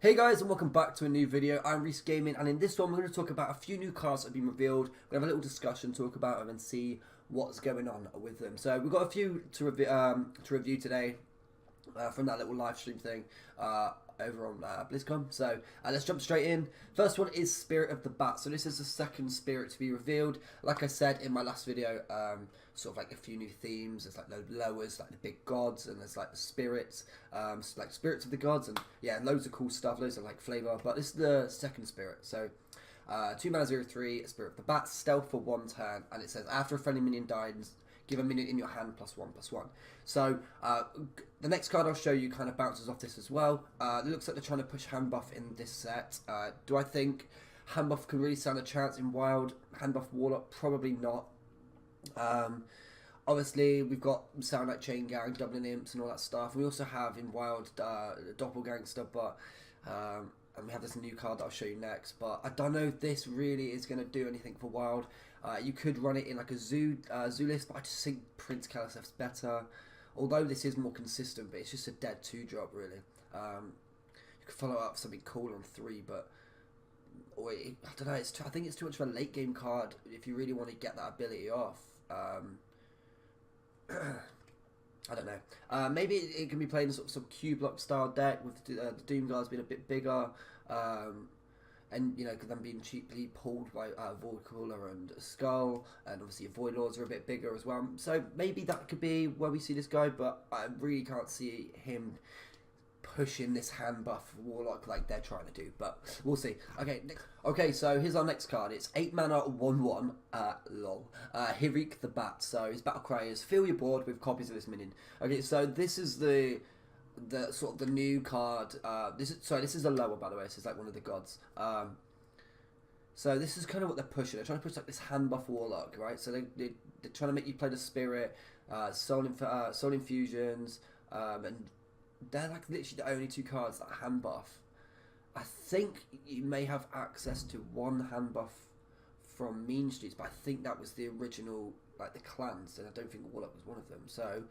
Hey guys, and welcome back to a new video. I'm Reese Gaming, and in this one we're going to talk about a few new cards that have been revealed. We're going to have a little discussion, talk about them and see what's going on with them. So we've got a few to review today from that little live stream thing over on BlizzCon. So let's jump straight in. First one is Spirit of the Bat. So this is the second spirit to be revealed. Like I said in my last video, sort of like a few new themes. There's like the lowers, like the big gods, and there's like the spirits, like spirits of the gods, and yeah, loads of cool stuff, loads of like flavor. But this is the second spirit. So 2 mana 0/3, Spirit of the Bat, stealth for 1 turn, and it says after a friendly minion dies, give a minion in your hand +1/+1. So the next card I'll show you kind of bounces off this as well. It looks like they're trying to push hand buff in this set. Do I think hand buff can really stand a chance in Wild? Hand buff Warlock? Probably not. Obviously, we've got Sound like Chain Gang, Dublin Imps, and all that stuff. We also have in Wild Doppelgangster, but and we have this new card that I'll show you next. But I don't know if this really is going to do anything for Wild. You could run it in like a zoo list, but I just think Prince Kalasef's better. Although this is more consistent, but it's just a dead 2-drop really. You could follow up something cool on 3, but I don't know. I think it's too much of a late game card if you really want to get that ability off. I don't know. Maybe it can be played in sort of some Q block style deck with the Doom Guards being a bit bigger, and you know, them being cheaply pulled by Void Cooler and Skull, and obviously Void Lords are a bit bigger as well. So maybe that could be where we see this guy, but I really can't see him pushing this hand buff Warlock like they're trying to do, but we'll see. Okay, so here's our next card. It's 8 mana 1/1, lol. Hirik the Bat. So his battle cry is fill your board with copies of this minion. Okay, so this is the sort of the new card. This is a lower, by the way. This is like one of the gods. So this is kind of what they're pushing. They're trying to push like this hand buff Warlock, right? So they're trying to make you play the Spirit, Soul Infusions, and they're like literally the only 2 cards that hand buff. I think you may have access to 1 hand buff from Mean Streets, but I think that was the original, like the clans, and I don't think Warlock was one of them. So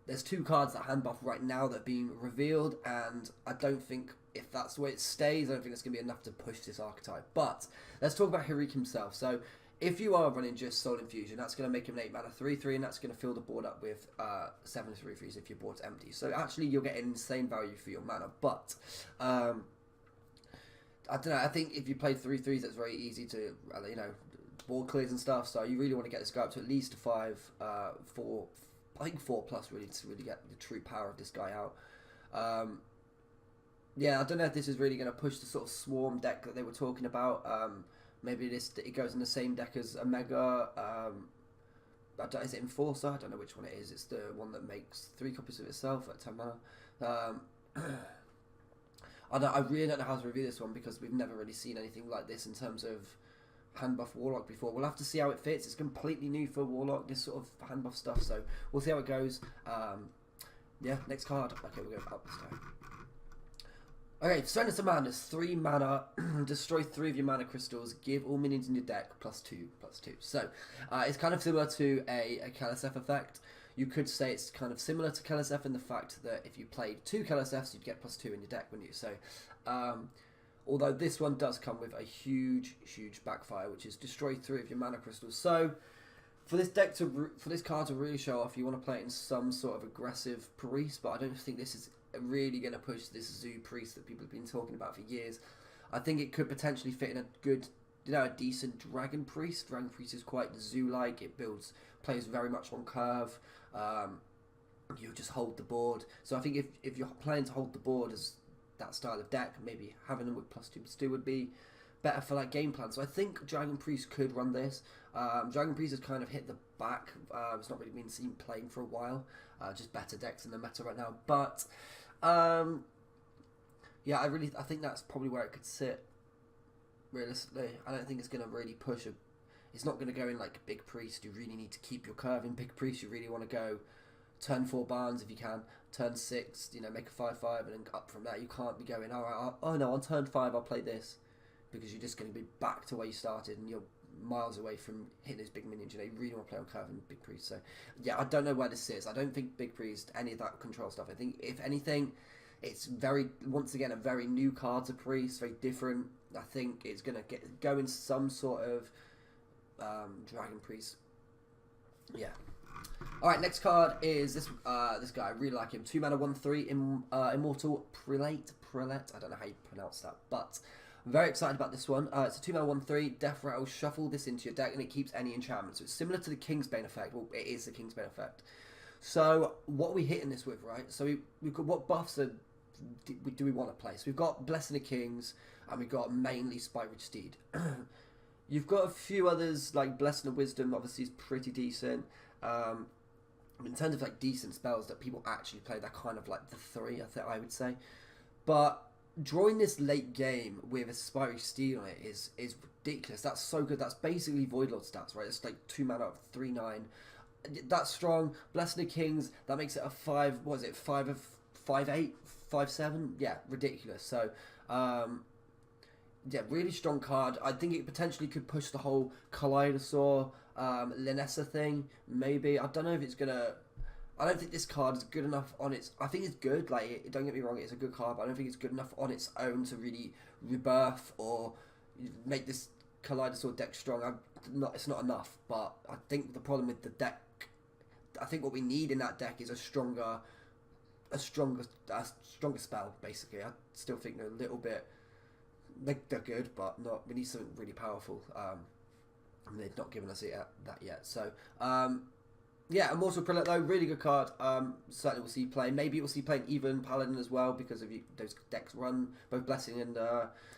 there's 2 cards that hand buff right now that are being revealed, and I don't think if that's the way it stays, I don't think that's going to be enough to push this archetype. But let's talk about Hirik himself. So if you are running just Soul Infusion, that's going to make him an 8 mana 3/3, and that's going to fill the board up with 7 3/3s if your board's empty. So actually, you're getting insane value for your mana. But I don't know. I think if you play 3/3s, it's very easy to board clears and stuff. So you really want to get this guy up to at least 5, 4. I think 4+ really to really get the true power of this guy out. Yeah, I don't know if this is really going to push the sort of swarm deck that they were talking about. Maybe it goes in the same deck as Omega. Is it Enforcer? I don't know which one it is. It's the one that makes 3 copies of itself at 10 mana. I really don't know how to review this one because we've never really seen anything like this in terms of hand buff Warlock before. We'll have to see how it fits. It's completely new for Warlock, this sort of hand buff stuff. So we'll see how it goes. Yeah, next card. Okay, we'll go up this time. Okay, Strength of Madness, 3 mana, destroy 3 of your mana crystals, give all minions in your deck +2/+2. So, it's kind of similar to a Kalasef effect. You could say it's kind of similar to Kalasef in the fact that if you played 2 Kalasefs, you'd get +2 in your deck, wouldn't you? So, although this one does come with a huge backfire, which is destroy 3 of your mana crystals. So, for this card to really show off, you want to play it in some sort of aggressive priest, but I don't think this is really going to push this Zoo Priest that people have been talking about for years. I think it could potentially fit in a good, a decent Dragon Priest. Dragon Priest is quite Zoo-like. It plays very much on curve. You just hold the board. So I think if you're planning to hold the board as that style of deck, maybe having them with +2/+2 would be better for that game plan. So I think Dragon Priest could run this. Dragon Priest has kind of hit the back. It's not really been seen playing for a while. Just better decks in the meta right now. But yeah, I think that's probably where it could sit. Realistically, I don't think it's going to really push it's not going to go in like Big Priest. You really need to keep your curve in Big Priest. You really want to go turn 4 Barnes if you can, turn 6, make a 5/5, and then up from there. You can't be going, alright, oh no, on turn 5 I'll play this, because you're just going to be back to where you started, and you're miles away from hitting those big minions. You really want to play on curve and Big Priest. So yeah, I don't know where this is. I don't think Big Priest, any of that control stuff. I think if anything, It's once again, a very new card to Priest, very different. I think it's going to go in some sort of Dragon Priest. Yeah. Alright, next card is this this guy. I really like him. 2 mana, 1/3, Immortal Prelate. I don't know how you pronounce that, but I'm very excited about this one. It's a 2 mana, 1/3, Death Rattle. Shuffle this into your deck and it keeps any enchantment. So it's similar to the Kingsbane effect. Well, it is the Kingsbane effect. So what are we hitting this with, right? So we've got, what buffs do we want to play? So we've got Blessing of Kings, and we've got mainly Spike-Ridge Steed. You've got a few others, like Blessing of Wisdom, obviously is pretty decent. In terms of like decent spells that people actually play, they're kind of like the 3, I would say. But drawing this late game with a Spike-Ridge Steed on it is ridiculous. That's so good. That's basically Voidlord stats, right? It's like 2 mana, 3/9. That's strong. Blessing of Kings, that makes it a 5, what is it, 5 of 5/8, 5/7? Yeah, ridiculous. So, yeah, really strong card. I think it potentially could push the whole Kaleidosaur, Linessa thing, maybe. I don't know if it's gonna... I don't think this card is good enough on its... I think it's good, like, don't get me wrong, it's a good card, but I don't think it's good enough on its own to really rebirth or make this Kaleidosaur deck strong. It's not enough, but I think the problem with the deck... I think what we need in that deck is a stronger spell, basically. I still think they're a little bit... They're good, but not. We need something really powerful. And they've not given us that yet. So, yeah, Immortal Prelate though, really good card. Certainly we'll see play. Maybe we'll see playing even Paladin as well, because of those decks run both Blessing and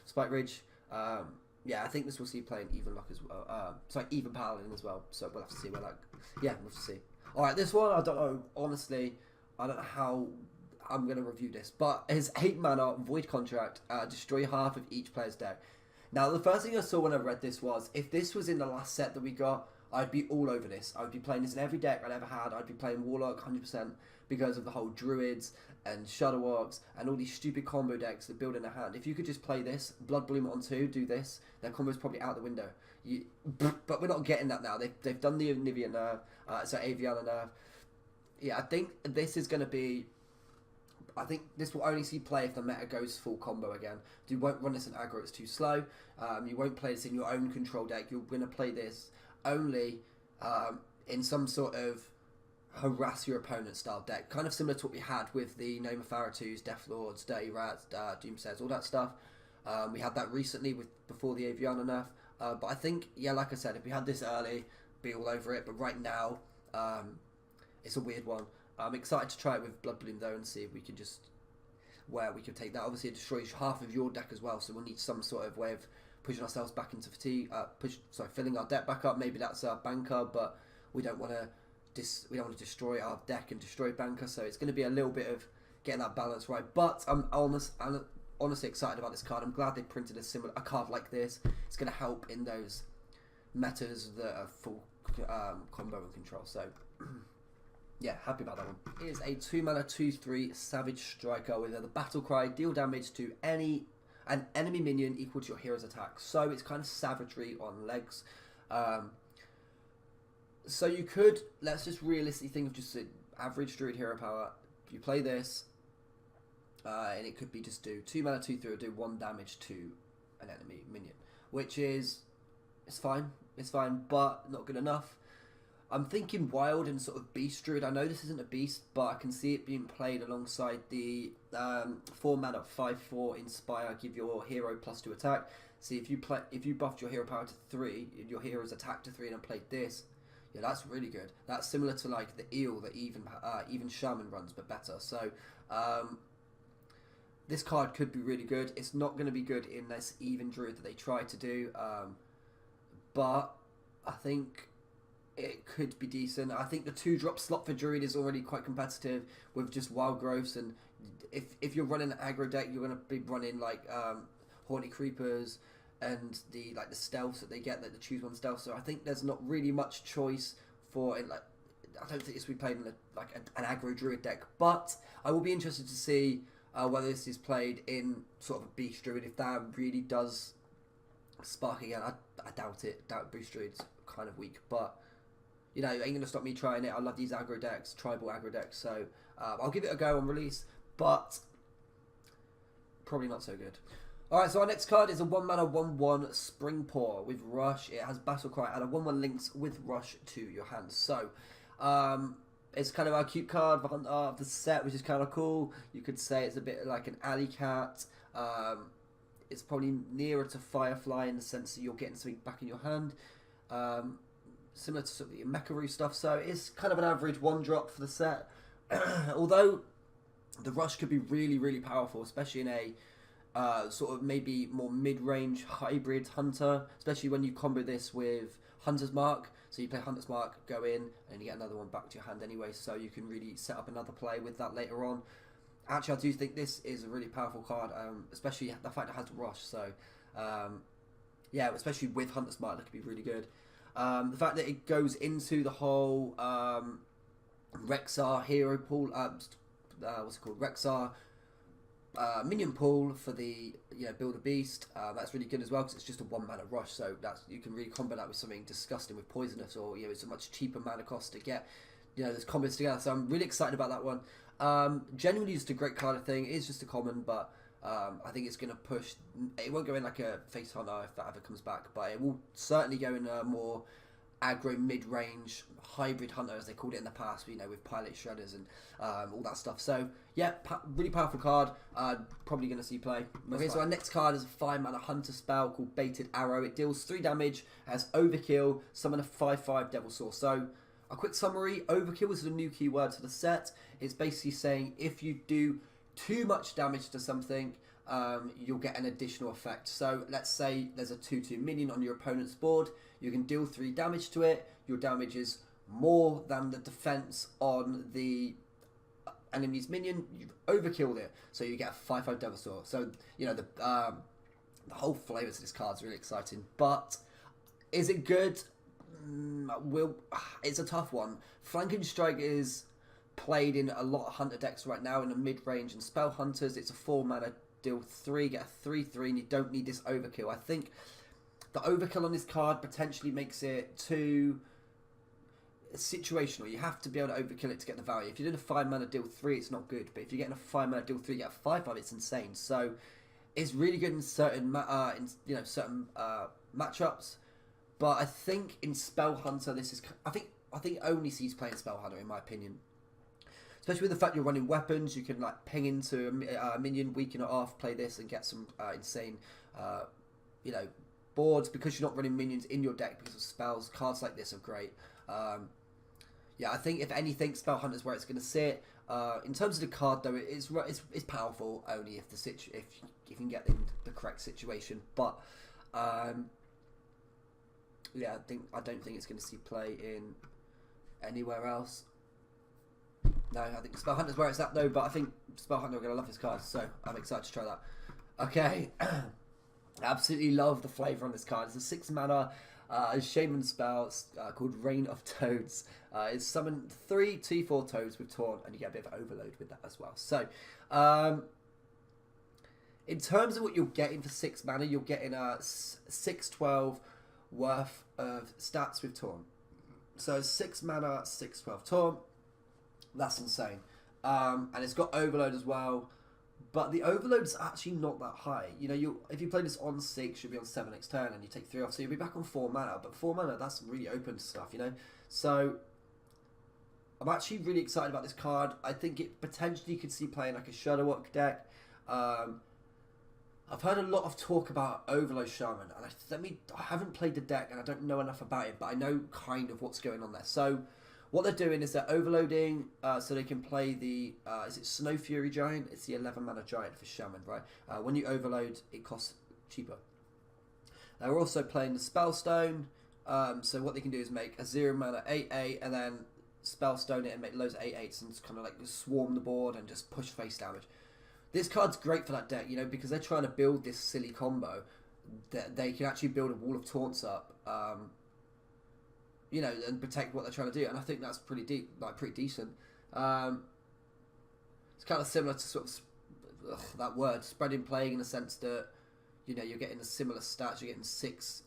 Spike-Ridge. Yeah, I think this will see playing even luck as well. Sorry, even Paladin as well. So we'll have to see where that. Yeah, we'll have to see. All right, this one I don't know. Honestly, I don't know how I'm going to review this, but his 8 mana Void Contract, destroy half of each player's deck. Now, the first thing I saw when I read this was, if this was in the last set that we got, I'd be all over this. I'd be playing this in every deck I'd ever had. I'd be playing Warlock 100% because of the whole Druids and Shadowwarks and all these stupid combo decks that build in a hand. If you could just play this, Blood Bloom on 2, do this, their combo's probably out the window. But we're not getting that now. They've done the Nivea nerf, so Aviana nerf. Yeah, I think this is going to be... I think this will only see play if the meta goes full combo again. You won't run this in aggro, it's too slow. You won't play this in your own control deck. You're going to play this only in some sort of harass your opponent style deck. Kind of similar to what we had with the Name of Pharaohs, Death Lords, Dirty Rats, Doomsays, all that stuff. We had that recently before the Aviana nerf. But I think, yeah, like I said, if we had this early, be all over it. But right now, it's a weird one. I'm excited to try it with Blood Bloom though and see if we can where we can take that. Obviously it destroys half of your deck as well, so we'll need some sort of way of pushing ourselves back into fatigue, filling our deck back up. Maybe that's our banker, but we don't want to destroy our deck and destroy banker, so it's going to be a little bit of getting that balance right. But I'm honestly excited about this card. I'm glad they printed a card like this. It's going to help in those metas that are full combo and control, so yeah, happy about that one. It is a 2 mana 2/3 Savage Striker with the battle cry, deal damage to an enemy minion equal to your hero's attack. So it's kind of savagery on legs. So you could, let's just realistically think of just an average druid hero power. If you play this, and it could be just do 2 mana 2/3 or do 1 damage to an enemy minion, which is, it's fine, but not good enough. I'm thinking Wild and sort of Beast Druid. I know this isn't a Beast, but I can see it being played alongside the 4 mana 5/4 Inspire, give your hero +2 attack. See, if you buffed your hero power to 3, your hero's attack to 3, and played this, yeah, that's really good. That's similar to like the Eel that even Shaman runs, but better. So this card could be really good. It's not going to be good in this even Druid that they try to do, but I think it could be decent. I think the 2-drop slot for Druid is already quite competitive with just Wild Growths, and if you're running an aggro deck, you're going to be running like Horny Creepers and the stealths that they get, like the choose one stealth. So I think there's not really much choice for it. Like, I don't think this will be played in an aggro Druid deck, but I will be interested to see whether this is played in sort of a Beast Druid, if that really does spark again. I doubt it. Beast Druid's kind of weak, but you know, it ain't going to stop me trying it. I love these aggro decks, tribal aggro decks, so I'll give it a go on release. But probably not so good. Alright, so our next card is a 1 mana 1/1 Spring Pour with Rush. It has Battle Cry and a 1/1 links with Rush to your hand. So, it's kind of our cute card of the set, which is kind of cool. You could say it's a bit like an alley cat. It's probably nearer to Firefly in the sense that you're getting something back in your hand. Similar to sort of the Mecharoo stuff. So it's kind of an average 1-drop for the set. Although the Rush could be really, really powerful, especially in a sort of maybe more mid-range hybrid Hunter, especially when you combo this with Hunter's Mark. So you play Hunter's Mark, go in, and you get another one back to your hand anyway, so you can really set up another play with that later on. Actually, I do think this is a really powerful card, especially the fact it has Rush, so yeah, especially with Hunter's Mark, that could be really good. The fact that it goes into the whole Rexar hero pool, what's it called, Rexar minion pool for the build a beast, that's really good as well because it's just a 1 mana rush, so you can really combo that with something disgusting with poisonous, or it's a much cheaper mana cost to get those combos together. So I'm really excited about that one. Genuinely just a great card. I think it is just a common, but I think it's going to push. It won't go in like a face hunter if that ever comes back, but it will certainly go in a more aggro mid-range hybrid hunter, as they called it in the past, with pilot shredders and all that stuff. So yeah, really powerful card. Probably going to see play. Okay, so our next card is a 5 mana hunter spell called Baited Arrow. It deals 3 damage, has Overkill, summon a 5/5 Devil Source. So a quick summary: Overkill is a new keyword for the set. It's basically saying if you do too much damage to something, you'll get an additional effect. So let's say there's a 2/2 minion on your opponent's board. You can deal 3 damage to it. Your damage is more than the defense on the enemy's minion. You've overkilled it, so you get a 5/5 Devil Source. So the whole flavour to this card is really exciting. But is it good? It's a tough one. Flanking Strike is played in a lot of hunter decks right now in the mid-range and spell hunters. It's a 4 mana, deal 3, get a 3/3, and you don't need this overkill. I think the overkill on this card potentially makes it too situational. You have to be able to overkill it to get the value. If you did a 5 mana deal 3, it's not good, but if you're getting a 5 mana deal 3, you get a 5/5, it's insane. So it's really good in certain matchups. But I think in Spell Hunter, this is I think it only sees playing Spell Hunter in my opinion. Especially with the fact you're running weapons, you can like ping into a minion, weaken it off, play this, and get some insane, boards because you're not running minions in your deck because of spells. Cards like this are great. Yeah, I think if anything, Spell Hunter is where it's going to sit. In terms of the card, though, it's powerful only if if you can get in the correct situation. But yeah, I don't think it's going to see play in anywhere else. No, I think Spell Hunter's where it's at though, but I think Spell Hunter are going to love this card, so I'm excited to try that. Okay, absolutely love the flavour on this card. It's a 6 mana shaman spell called Reign of Toads. It's summoned 3 T4 Toads with Taunt, and you get a bit of overload with that as well. So, in terms of what you're getting for 6 mana, you're getting a 6/12 worth of stats with Taunt. So 6 mana, 6/12 Taunt. That's insane. And it's got overload as well. But the overload's actually not that high. If you play this on 6, you'll be on 7 next turn, and you take 3 off, so you'll be back on 4 mana. But 4 mana, that's really open to stuff, So I'm actually really excited about this card. I think it potentially could see playing like a Shadowwalk deck. I've heard a lot of talk about Overload Shaman, and I haven't played the deck, and I don't know enough about it, but I know kind of what's going on there. So what they're doing is they're overloading so they can play the, is it Snow Fury Giant? It's the 11 mana giant for Shaman, right? When you overload, it costs cheaper. They're also playing the Spellstone, so what they can do is make a 0 mana 8/8 and then Spellstone it and make loads of 8/8s and just kind of like swarm the board and just push face damage. This card's great for that deck, because they're trying to build this silly combo that they can actually build a wall of taunts up, and protect what they're trying to do. And I think that's pretty decent. It's kind of similar to sort of that word, spreading playing, in the sense that, you're getting a similar stats. You're getting six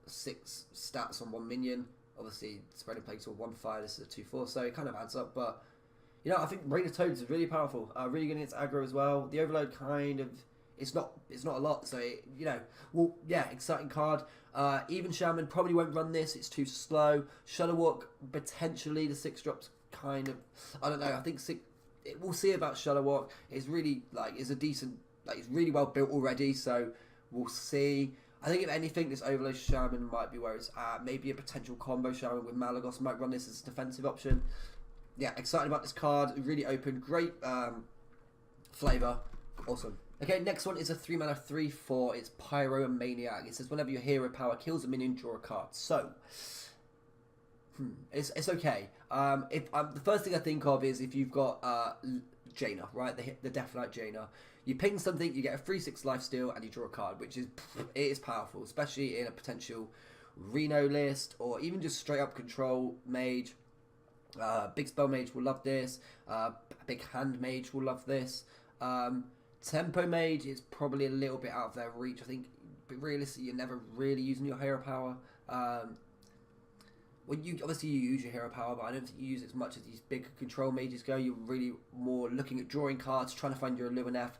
stats on 1 minion. Obviously, spreading playing to a 1/5. This is a 2/4, so it kind of adds up. But I think Reign of Toads is really powerful. Really good against aggro as well. The overload kind of it's not a lot. So you know, well, yeah, exciting card. Even Shaman probably won't run this. It's too slow. Shuttlewalk potentially the 6-drops kind of. I don't know. I think we'll see about Shuttlewalk. It's really it's a decent it's really well built already. So we'll see. I think if anything, this Overload Shaman might be where it's at. Maybe a potential combo Shaman with Malagos might run this as a defensive option. Yeah, excited about this card. Really open, great flavor, awesome. Okay, next one is a 3-mana 3/4. It's Pyromaniac. It says whenever your hero power kills a minion, draw a card. So, it's okay. The first thing I think of is if you've got Jaina, right? The Death Knight Jaina. You ping something, you get a 3/6 lifesteal, and you draw a card, which is it is powerful, especially in a potential Reno list or even just straight up control mage. Big spell mage will love this. Big hand mage will love this. Tempo mage is probably a little bit out of their reach. I think, but realistically, you're never really using your hero power. Well, obviously you use your hero power, but I don't think you use it as much as these big control mages go. You're really more looking at drawing cards, trying to find your Luminef,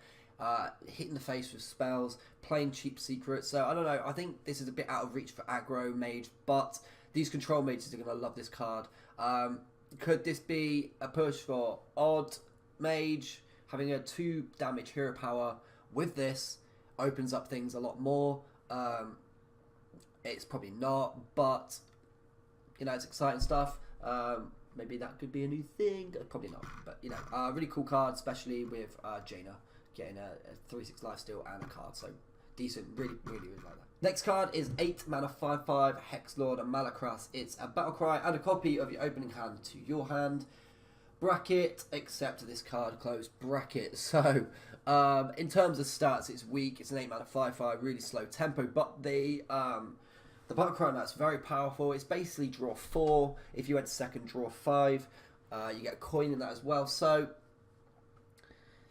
hitting the face with spells, playing cheap secrets. So I don't know. I think this is a bit out of reach for aggro mage, but these control mages are going to love this card. Could this be a push for odd mage? Having a 2 damage hero power with this opens up things a lot more. It's probably not, but you know, it's exciting stuff. Maybe that could be a new thing. Probably not, but you know, really cool card, especially with Jaina getting a 3/6 lifesteal and a card. So decent, really like that. Next card is 8 mana 5/5 Hex Lord and Malakras. It's a battle cry and a copy of your opening hand to your hand. Bracket, except this card, close bracket. So, in terms of stats, it's weak. It's an 8 mana 5/5, really slow tempo. But the battle cry that's very powerful. It's basically draw 4. If you went second, draw 5. You get a coin in that as well. So,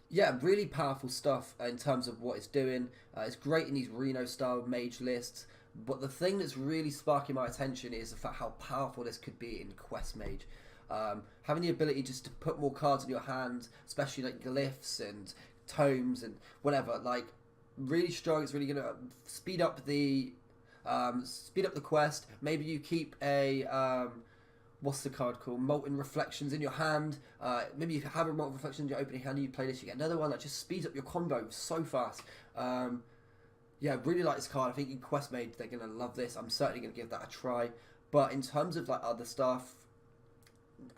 yeah, really powerful stuff in terms of what it's doing. It's great in these Reno-style mage lists. But the thing that's really sparking my attention is the fact how powerful this could be in Quest Mage. Having the ability just to put more cards in your hand, especially like glyphs and tomes and whatever, like really strong. It's really gonna speed up the quest. Maybe you keep a what's the card called? Molten Reflections in your hand. Maybe you have a Molten Reflection in your opening hand and you play this, you get another one that just speeds up your combo so fast. Yeah, really like this card. I think in Quest Mage they're gonna love this. I'm certainly gonna give that a try. But in terms of like other stuff,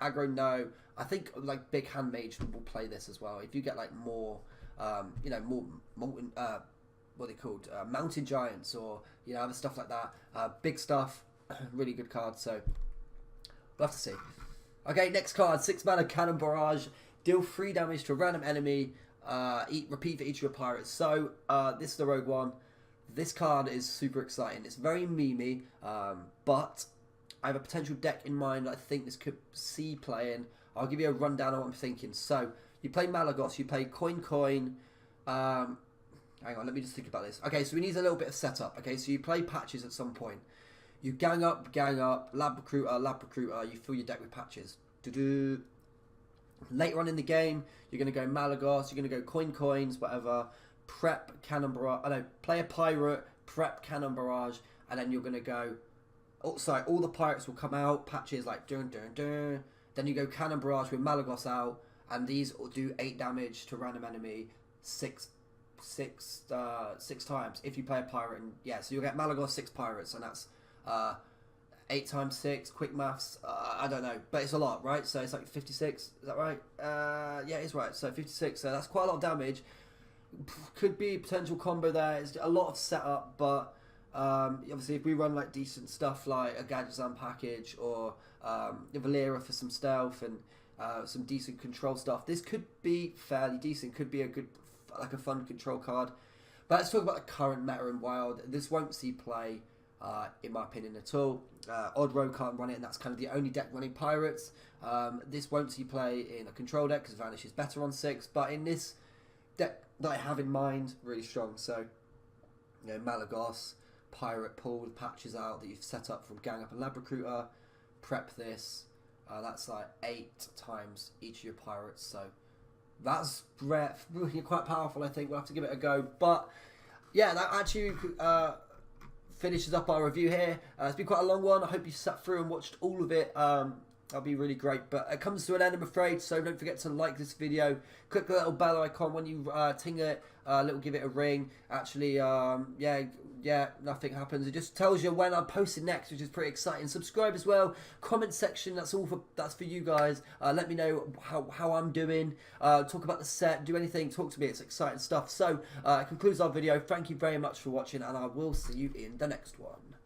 aggro, no. I think like Big Hand Mage will play this as well. If you get like more, you know, more molten, what are they called? Mountain Giants or you know other stuff like that. Big stuff, really good card. So we'll have to see. Okay, next card, 6 mana Cannon Barrage. Deal 3 damage to a random enemy. Repeat for each of your pirates. So this is the rogue one. This card is super exciting. It's very memey, but I have a potential deck in mind that I think this could see playing. I'll give you a rundown on what I'm thinking. So, you play Malagos, you play Coin. Hang on, let me just think about this. Okay, so we need a little bit of setup. Okay, so you play Patches at some point. You gang up, Lab Recruiter, you fill your deck with Patches. Doo-doo. Later on in the game, you're going to go Malagos, you're going to go Coins, whatever. Prep Cannon Barrage, play a Pirate, prep Cannon Barrage, and then you're going to go... Oh, sorry, all the pirates will come out, Patches like dun dun dun. Then you go Cannon Barrage with Malagos out, and these will do 8 damage to a random enemy 6 times if you play a pirate. And yeah, so you'll get Malagos 6 pirates, and that's 8 times 6. Quick maths, I don't know, but it's a lot, right? So it's like 56. Is that right? Yeah, it's right. So 56. So that's quite a lot of damage. Could be a potential combo there. It's a lot of setup, but. Obviously, if we run like decent stuff like a Gadgetzan package or Valera for some stealth and some decent control stuff, this could be fairly decent. Could be a good, like a fun control card. But let's talk about the current meta in Wild. This won't see play, in my opinion, at all. Odd Rogue can't run it, and that's kind of the only deck running pirates. This won't see play in a control deck because Vanish is better on 6. But in this deck that I have in mind, really strong. So, you know, Malagos. Pirate pool with Patches out that you've set up from Gang Up and Lab Recruiter. Prep this. That's like 8 times each of your pirates. So That's really quite powerful, I think. We'll have to give it a go. But yeah, that actually finishes up our review here. It's been quite a long one. I hope you sat through and watched all of it. That'll be really great. But it comes to an end, I'm afraid. So don't forget to like this video. Click the little bell icon when you ting it. Little give it a ring. Actually, yeah, nothing happens. It just tells you when I'm posting next, which is pretty exciting. Subscribe as well. Comment section. That's for you guys. Let me know how I'm doing. Talk about the set. Do anything. Talk to me. It's exciting stuff. So it concludes our video. Thank you very much for watching, and I will see you in the next one.